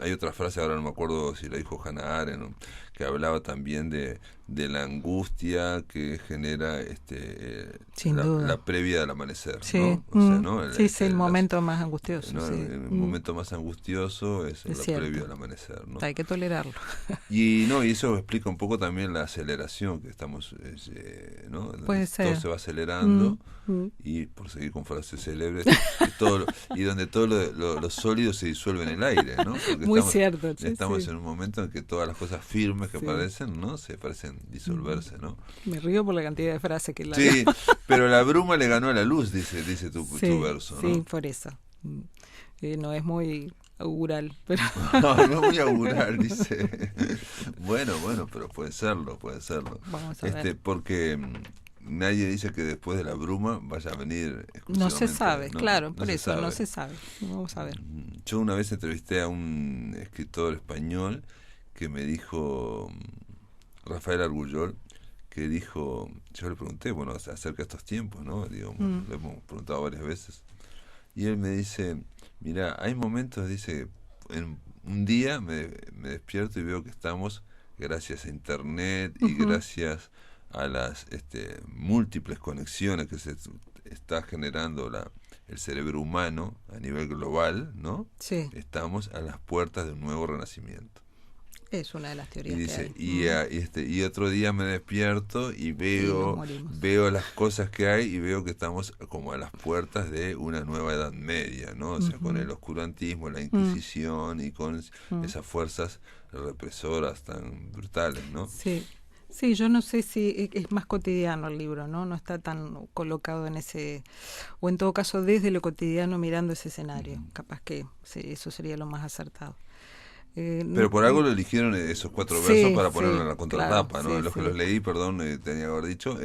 Speaker 1: hay otra frase, ahora no me acuerdo si la dijo Hannah Arendt, ¿no? Que hablaba también de la angustia que genera la previa del amanecer,
Speaker 2: sí.
Speaker 1: ¿no? O sea, ¿no?
Speaker 2: El momento más angustioso.
Speaker 1: ¿no?
Speaker 2: Sí.
Speaker 1: El momento más angustioso es la
Speaker 2: cierto.
Speaker 1: previa del amanecer, ¿no?
Speaker 2: Hay que tolerarlo.
Speaker 1: Y eso explica un poco también la aceleración que estamos, ¿no?
Speaker 2: Puede
Speaker 1: todo
Speaker 2: ser.
Speaker 1: se va acelerando y por seguir con frases célebres y donde todo lo sólido se disuelve en el aire, ¿no? Porque
Speaker 2: muy cierto.
Speaker 1: Estamos en un momento en que todas las cosas firmes que parecen, ¿no? Se parecen disolverse, ¿no?
Speaker 2: Me río por la cantidad de frases que
Speaker 1: Sí, pero la bruma le ganó a la luz, dice tu verso, ¿no?
Speaker 2: Sí, por eso. No es muy augural, pero
Speaker 1: No muy augural, dice. Bueno, pero puede serlo.
Speaker 2: vamos a ver.
Speaker 1: Porque nadie dice que después de la bruma vaya a venir
Speaker 2: No se sabe,
Speaker 1: exclusivamente,
Speaker 2: claro,
Speaker 1: no
Speaker 2: por
Speaker 1: se
Speaker 2: eso,
Speaker 1: sabe.
Speaker 2: no se sabe. Vamos a ver.
Speaker 1: Yo una vez entrevisté a un escritor español que me dijo, Rafael Argullol, que dijo, yo le pregunté, bueno, acerca de estos tiempos, ¿no? Digo, le hemos preguntado varias veces. Y él me dice, mira, hay momentos, dice, en un día me despierto y veo que estamos, gracias a Internet y gracias a las múltiples conexiones que se está generando el cerebro humano a nivel global, ¿no?
Speaker 2: Sí,
Speaker 1: Estamos a las puertas de un nuevo renacimiento.
Speaker 2: es una de las
Speaker 1: Y
Speaker 2: teorías
Speaker 1: dice,
Speaker 2: que hay.
Speaker 1: y otro día me despierto y
Speaker 2: nos
Speaker 1: veo
Speaker 2: morimos.
Speaker 1: las cosas que hay y veo que estamos como a las puertas de una nueva Edad Media, ¿no? O sea, con el oscurantismo, la Inquisición y con esas fuerzas represoras tan brutales, ¿no?
Speaker 2: Sí. Sí, yo no sé si es más cotidiano el libro, ¿no? No está tan colocado en ese, o en todo caso desde lo cotidiano mirando ese escenario. Capaz que sí, eso sería lo más acertado.
Speaker 1: Pero por algo lo eligieron esos 4
Speaker 2: Sí,
Speaker 1: versos para
Speaker 2: sí,
Speaker 1: ponerlo en la contratapa,
Speaker 2: claro,
Speaker 1: ¿no?
Speaker 2: sí,
Speaker 1: Los que
Speaker 2: sí.
Speaker 1: los leí, perdón, tenía que haber dicho,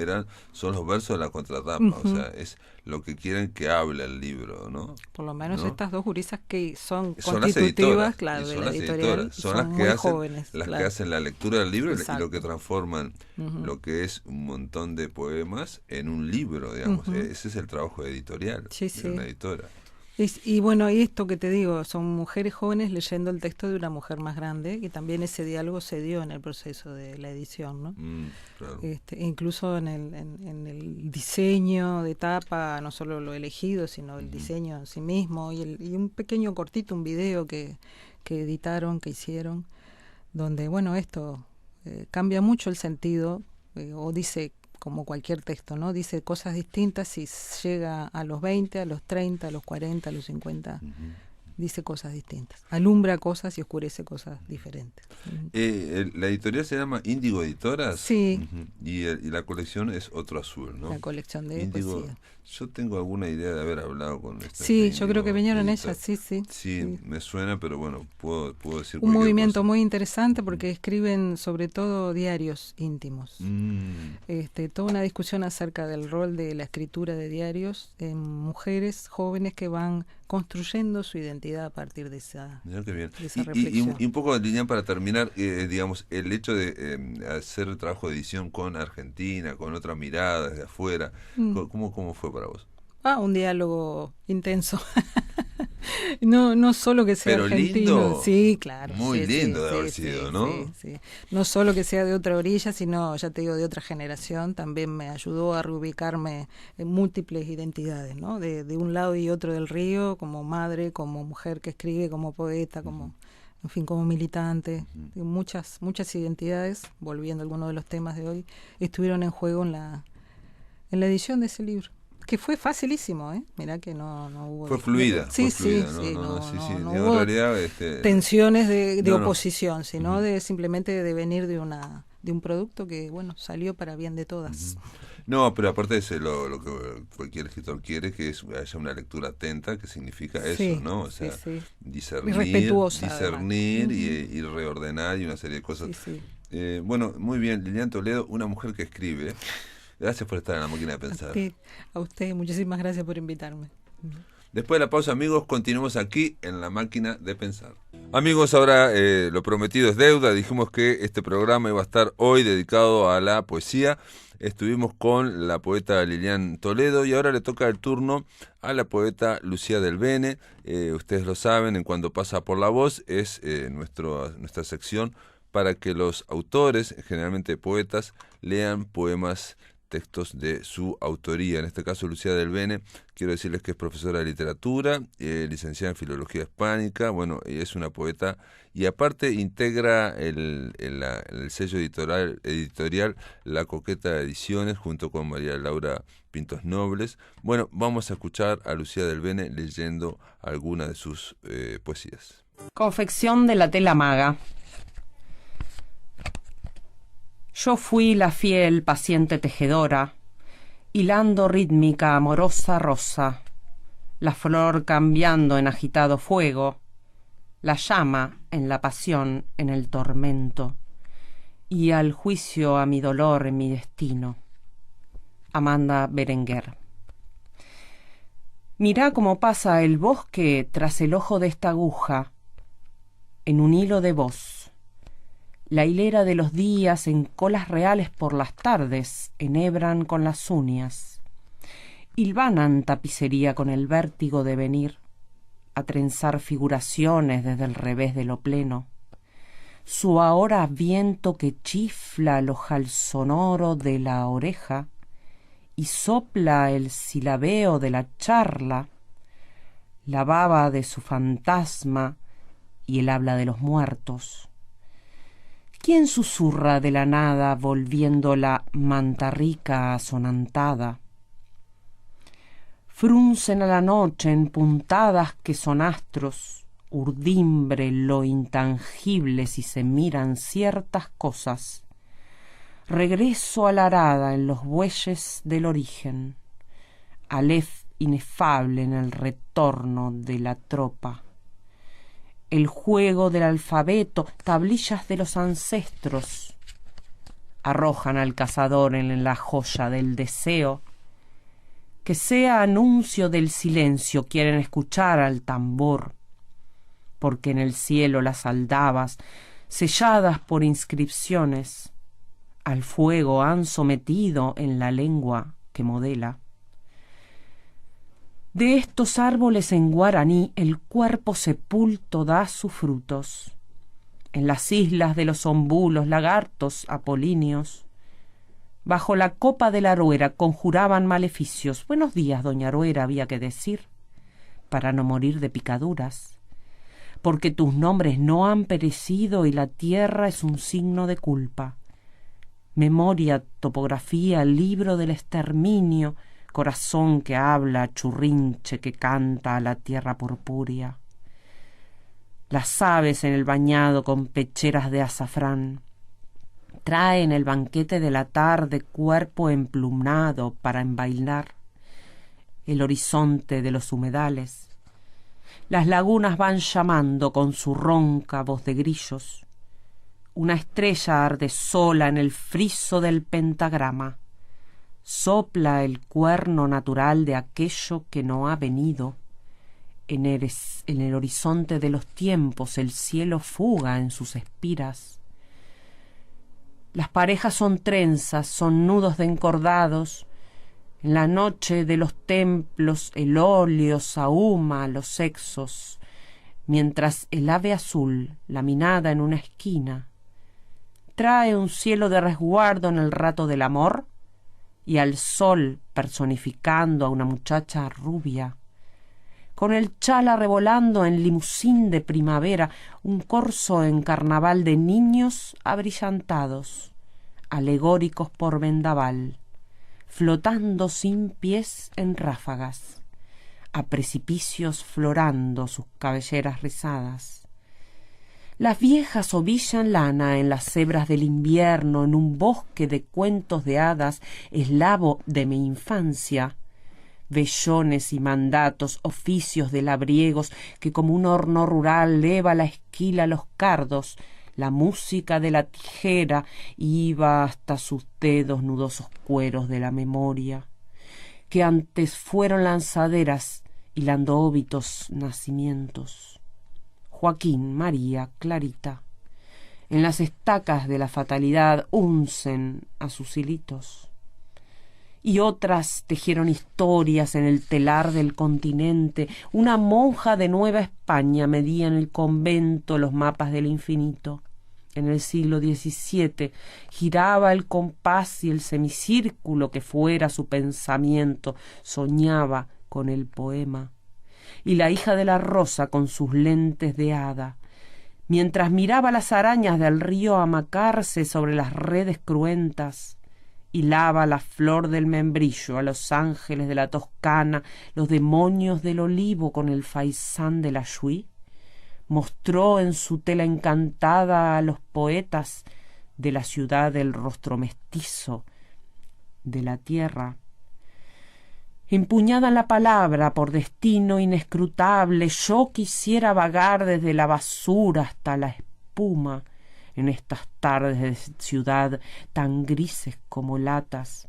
Speaker 1: son los versos de la contratapa, o sea, es lo que quieren que hable el libro, ¿no?
Speaker 2: Por lo menos
Speaker 1: ¿no?
Speaker 2: estas dos gurisas que son
Speaker 1: Son las
Speaker 2: constitutivas,
Speaker 1: editoras,
Speaker 2: claro,
Speaker 1: y
Speaker 2: de
Speaker 1: son
Speaker 2: la
Speaker 1: las
Speaker 2: editorial,
Speaker 1: editoras, son las que
Speaker 2: muy
Speaker 1: hacen,
Speaker 2: jóvenes.
Speaker 1: las
Speaker 2: claro.
Speaker 1: que hacen la lectura del libro y
Speaker 2: Exacto.
Speaker 1: lo que transforman lo que es un montón de poemas en un libro, digamos. Ese es el trabajo editorial
Speaker 2: Sí,
Speaker 1: de
Speaker 2: sí.
Speaker 1: una editora.
Speaker 2: Y bueno, y esto que te digo, son mujeres jóvenes leyendo el texto de una mujer más grande, y también ese diálogo se dio en el proceso de la edición, ¿no?
Speaker 1: Claro.
Speaker 2: Incluso en el diseño de tapa, no solo lo elegido, sino el diseño en sí mismo, y un pequeño cortito, un video que editaron, que hicieron, donde, bueno, esto cambia mucho el sentido, o dice, como cualquier texto, ¿no? Dice cosas distintas si llega a los 20, a los 30, a los 40, a los 50. Dice cosas distintas. Alumbra cosas y oscurece cosas diferentes.
Speaker 1: La editorial se llama Índigo Editoras.
Speaker 2: Sí.
Speaker 1: Y la colección es Otro Azul, ¿no?
Speaker 2: La colección de
Speaker 1: Índigo,
Speaker 2: poesía.
Speaker 1: yo tengo alguna idea de haber hablado con esta.
Speaker 2: Sí, yo creo que vinieron
Speaker 1: Editor.
Speaker 2: ellas, sí.
Speaker 1: Sí, me suena, pero bueno, puedo decir
Speaker 2: Un
Speaker 1: cualquier
Speaker 2: movimiento
Speaker 1: cosa.
Speaker 2: muy interesante porque escriben sobre todo diarios íntimos. Toda una discusión acerca del rol de la escritura de diarios en mujeres jóvenes que van construyendo su identidad a partir de esa,
Speaker 1: Mirá qué bien.
Speaker 2: de esa
Speaker 1: Y
Speaker 2: reflexión.
Speaker 1: un poco, Lilian, para terminar, digamos, el hecho de hacer el trabajo de edición con Argentina, con otra mirada desde afuera, ¿cómo fue para vos?
Speaker 2: Un diálogo intenso. No solo que sea
Speaker 1: Pero
Speaker 2: argentino.
Speaker 1: lindo.
Speaker 2: Sí, claro.
Speaker 1: Muy
Speaker 2: sí,
Speaker 1: lindo
Speaker 2: sí,
Speaker 1: de haber
Speaker 2: sí,
Speaker 1: sido,
Speaker 2: sí,
Speaker 1: ¿no?
Speaker 2: sí. No solo que sea de otra orilla, sino, ya te digo, de otra generación. También me ayudó a reubicarme en múltiples identidades, ¿no? De un lado y otro del río, como madre, como mujer que escribe, como poeta, como, en fin, como militante. Muchas identidades, volviendo a algunos de los temas de hoy, estuvieron en juego en la edición de ese libro. Que fue facilísimo, ¿eh? Mirá que no hubo...
Speaker 1: Fue fluida.
Speaker 2: Sí,
Speaker 1: fue
Speaker 2: sí,
Speaker 1: fluida,
Speaker 2: no
Speaker 1: en
Speaker 2: hubo
Speaker 1: realidad,
Speaker 2: tensiones de
Speaker 1: no.
Speaker 2: oposición, sino de simplemente de venir de un producto que, bueno, salió para bien de todas.
Speaker 1: No, pero aparte es lo que cualquier escritor quiere, que haya una lectura atenta, que significa eso,
Speaker 2: Sí,
Speaker 1: ¿no? O sea,
Speaker 2: sí.
Speaker 1: discernir,
Speaker 2: Y respetuosa,
Speaker 1: y reordenar y una serie de cosas.
Speaker 2: Sí, sí.
Speaker 1: Bueno, muy bien, Lilian Toledo, una mujer que escribe. Gracias por estar en La Máquina de Pensar.
Speaker 2: A usted, muchísimas gracias por invitarme.
Speaker 1: Después de la pausa, amigos, continuamos aquí en La Máquina de Pensar. Amigos, ahora lo prometido es deuda. Dijimos que este programa iba a estar hoy dedicado a la poesía. Estuvimos con la poeta Lilian Toledo y ahora le toca el turno a la poeta Lucía del Bene. Ustedes lo saben, en Cuando pasa por la voz es nuestra sección para que los autores, generalmente poetas, lean poemas, textos de su autoría. En este caso, Lucía del Bene, quiero decirles que es profesora de literatura, licenciada en filología hispánica, bueno, es una poeta y aparte integra el sello editorial La Coqueta Ediciones junto con María Laura Pintos Nobles. Bueno, vamos a escuchar a Lucía del Bene leyendo alguna de sus poesías.
Speaker 4: Confección de la tela maga. Yo fui la fiel, paciente tejedora, hilando rítmica, amorosa rosa, la flor cambiando en agitado fuego, la llama en la pasión, en el tormento, y al juicio a mi dolor en mi destino. Amanda Berenguer. Mirá cómo pasa el bosque tras el ojo de esta aguja, en un hilo de voz. La hilera de los días en colas reales por las tardes enhebran con las uñas. Hilvanan tapicería con el vértigo de venir a trenzar figuraciones desde el revés de lo pleno. Su ahora viento que chifla el ojal sonoro de la oreja y sopla el silabeo de la charla, la baba de su fantasma y el habla de los muertos. ¿Quién susurra de la nada volviendo la mantarrica asonantada? Fruncen a la noche en puntadas que son astros, urdimbre lo intangible si se miran ciertas cosas. Regreso a la arada en los bueyes del origen, alef inefable en el retorno de la tropa. El juego del alfabeto, tablillas de los ancestros, arrojan al cazador en la joya del deseo. Que sea anuncio del silencio, quieren escuchar al tambor, porque en el cielo las aldabas, selladas por inscripciones, al fuego han sometido en la lengua que modela. De estos árboles en guaraní el cuerpo sepulto da sus frutos. En las islas de los ombulos, lagartos apolíneos, bajo la copa de la aruera conjuraban maleficios. Buenos días, doña Aruera, había que decir, para no morir de picaduras, porque tus nombres no han perecido y la tierra es un signo de culpa. Memoria, topografía, libro del exterminio, corazón que habla, churrinche que canta a la tierra purpúrea. Las aves en el bañado con pecheras de azafrán traen el banquete de la tarde cuerpo emplumado para envainar el horizonte de los humedales. Las lagunas van llamando con su ronca voz de grillos. Una estrella arde sola en el friso del pentagrama. Sopla el cuerno natural de aquello que no ha venido. En el horizonte de los tiempos el cielo fuga en sus espiras. Las parejas son trenzas, son nudos de encordados. En la noche de los templos el óleo sahuma los sexos, mientras el ave azul, laminada en una esquina, trae un cielo de resguardo en el rato del amor y al sol personificando a una muchacha rubia, con el chala revolando en limusín de primavera, un corso en carnaval de niños abrillantados, alegóricos por vendaval, flotando sin pies en ráfagas, a precipicios florando sus cabelleras rizadas. Las viejas ovillan lana en las hebras del invierno, en un bosque de cuentos de hadas, eslavo de mi infancia. Vellones y mandatos, oficios de labriegos, que como un horno rural leva la esquila a los cardos, la música de la tijera iba hasta sus dedos nudosos cueros de la memoria, que antes fueron lanzaderas hilando óbitos nacimientos. Joaquín, María, Clarita, en las estacas de la fatalidad uncen a sus hilitos. Y otras tejieron historias en el telar del continente. Una monja de Nueva España medía en el convento los mapas del infinito. En el siglo XVII giraba el compás y el semicírculo que fuera su pensamiento soñaba con el poema. Y la hija de la rosa con sus lentes de hada, mientras miraba las arañas del río amacarse sobre las redes cruentas, hilaba la flor del membrillo a los ángeles de la Toscana, los demonios del olivo con el faisán de la Chuy, mostró en su tela encantada a los poetas de la ciudad del rostro mestizo, de la tierra. Empuñada la palabra por destino inescrutable, yo quisiera vagar desde la basura hasta la espuma en estas tardes de ciudad tan grises como latas,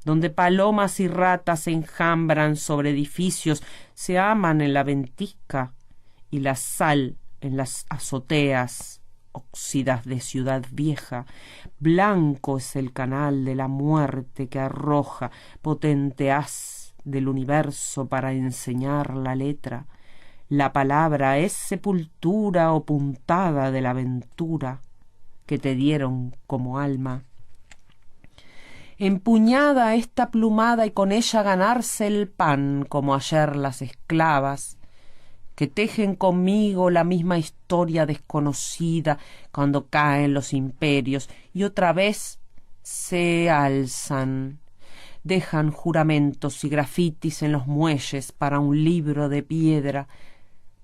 Speaker 4: donde palomas y ratas se enjambran sobre edificios, se aman en la ventisca y la sal en las azoteas óxidas de ciudad vieja. Blanco es el canal de la muerte que arroja, potente haz del universo para enseñar la letra. La palabra es sepultura o puntada de la aventura que te dieron como alma. Empuñada esta plumada y con ella ganarse el pan como ayer las esclavas, que tejen conmigo la misma historia desconocida cuando caen los imperios y otra vez se alzan, dejan juramentos y grafitis en los muelles para un libro de piedra,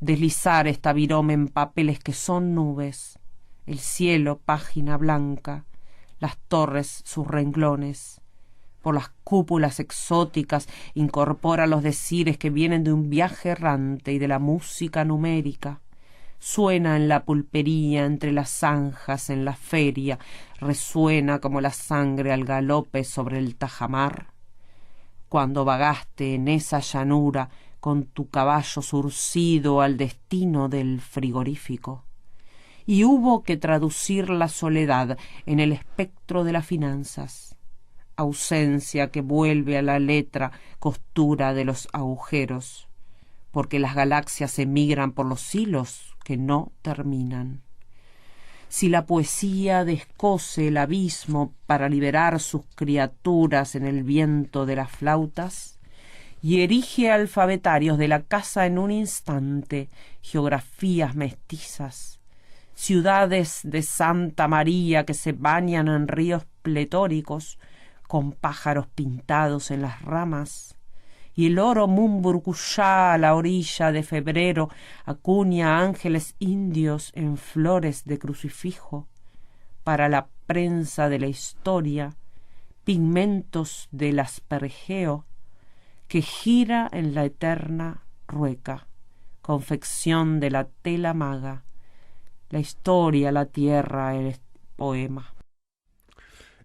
Speaker 4: deslizar esta virome en papeles que son nubes, el cielo página blanca, las torres sus renglones. Por las cúpulas exóticas incorpora los decires que vienen de un viaje errante y de la música numérica. Suena en la pulpería, entre las zanjas, en la feria, resuena como la sangre al galope sobre el tajamar. Cuando vagaste en esa llanura con tu caballo surcido al destino del frigorífico. Y hubo que traducir la soledad en el espectro de las finanzas. Ausencia que vuelve a la letra costura de los agujeros, porque las galaxias emigran por los hilos que no terminan. Si la poesía descose el abismo para liberar sus criaturas en el viento de las flautas, y erige alfabetarios de la casa en un instante, geografías mestizas, ciudades de Santa María que se bañan en ríos pletóricos, con pájaros pintados en las ramas, y el oro Mumburguyá a la orilla de febrero acuña ángeles indios en flores de crucifijo, para la prensa de la historia, pigmentos del aspergeo, que gira en la eterna rueca, confección de la tela maga, la historia, la tierra, el poema.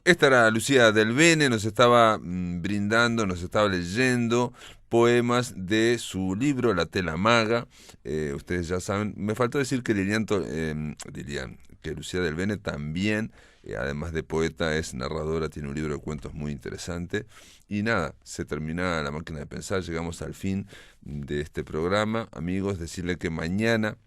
Speaker 1: Esta era Lucía Del Bene, nos estaba brindando, nos estaba leyendo poemas de su libro La Tela Maga. Ustedes ya saben, me faltó decir que que Lucía Del Bene también, además de poeta, es narradora, tiene un libro de cuentos muy interesante. Y nada, se termina La Máquina de Pensar, llegamos al fin de este programa. Amigos, decirle que mañana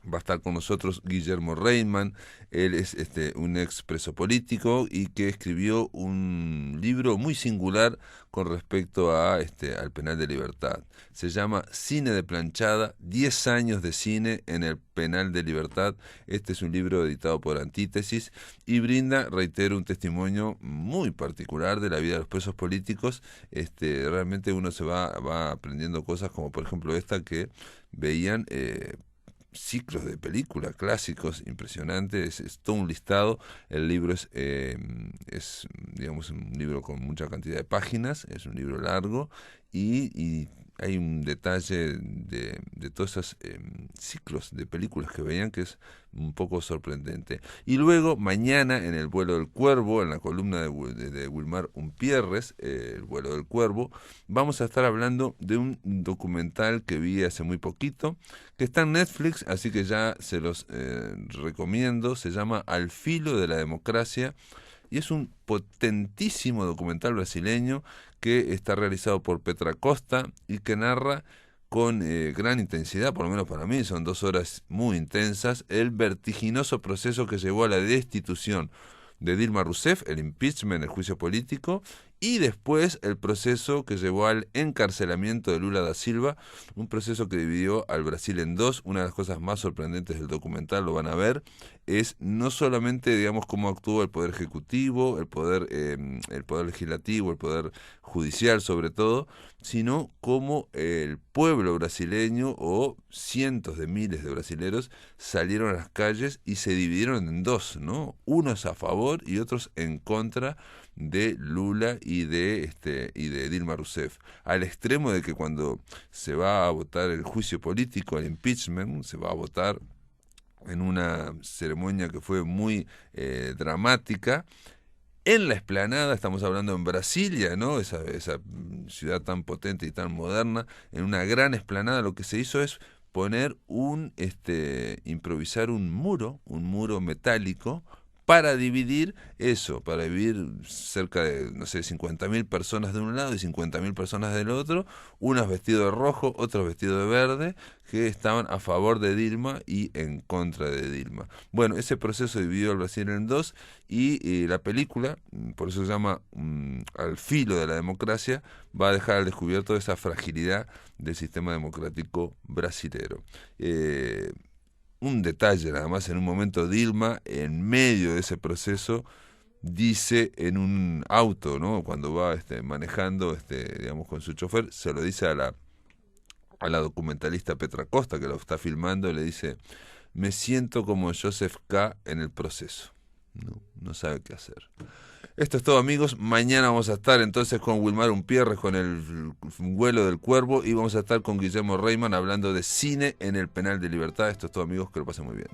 Speaker 1: va a estar con nosotros Guillermo Reitman. Él es un ex preso político y que escribió un libro muy singular con respecto a al penal de libertad. Se llama Cine de planchada, 10 años de cine en el penal de libertad. Este es un libro editado por Antítesis y brinda, reitero, un testimonio muy particular de la vida de los presos políticos. Realmente uno se va aprendiendo cosas como por ejemplo esta que veían ciclos de películas clásicos impresionantes, es todo un listado. El libro es digamos un libro con mucha cantidad de páginas, es un libro largo y hay un detalle de todos esos ciclos de películas que veían que es un poco sorprendente. Y luego mañana en El Vuelo del Cuervo, en la columna de Wilmar Umpierres, El Vuelo del Cuervo, vamos a estar hablando de un documental que vi hace muy poquito, que está en Netflix, así que ya se los recomiendo. Se llama Al filo de la democracia y es un potentísimo documental brasileño que está realizado por Petra Costa y que narra con gran intensidad, por lo menos para mí, son 2 horas muy intensas, el vertiginoso proceso que llevó a la destitución de Dilma Rousseff, el impeachment, el juicio político, y después el proceso que llevó al encarcelamiento de Lula da Silva, un proceso que dividió al Brasil en dos. Una de las cosas más sorprendentes del documental, lo van a ver, es no solamente, digamos, cómo actuó el Poder Ejecutivo, el Poder Legislativo, el Poder Judicial sobre todo, sino cómo el pueblo brasileño o cientos de miles de brasileros salieron a las calles y se dividieron en dos, ¿no? Unos a favor y otros en contra de Lula y de Dilma Rousseff, al extremo de que cuando se va a votar el juicio político, el impeachment, se va a votar en una ceremonia que fue muy dramática. En la explanada, estamos hablando en Brasilia, ¿no? Esa ciudad tan potente y tan moderna, en una gran explanada lo que se hizo es poner improvisar un muro metálico para dividir cerca de, no sé, 50.000 personas de un lado y 50.000 personas del otro, unos vestidos de rojo, otros vestidos de verde, que estaban a favor de Dilma y en contra de Dilma. Bueno, ese proceso dividió al Brasil en dos y la película, por eso se llama Al filo de la democracia, va a dejar al descubierto esa fragilidad del sistema democrático brasilero. Un detalle nada más, en un momento Dilma, en medio de ese proceso, dice en un auto, ¿no? Cuando va manejando, digamos, con su chofer, se lo dice a la documentalista Petra Costa, que lo está filmando, le dice: me siento como Joseph K. en el proceso. No sabe qué hacer. Esto es todo, amigos. Mañana vamos a estar entonces con Wilmar Umpierres, con el vuelo del cuervo, y vamos a estar con Guillermo Reimann hablando de cine en el Penal de Libertad. Esto es todo, amigos, que lo pasen muy bien.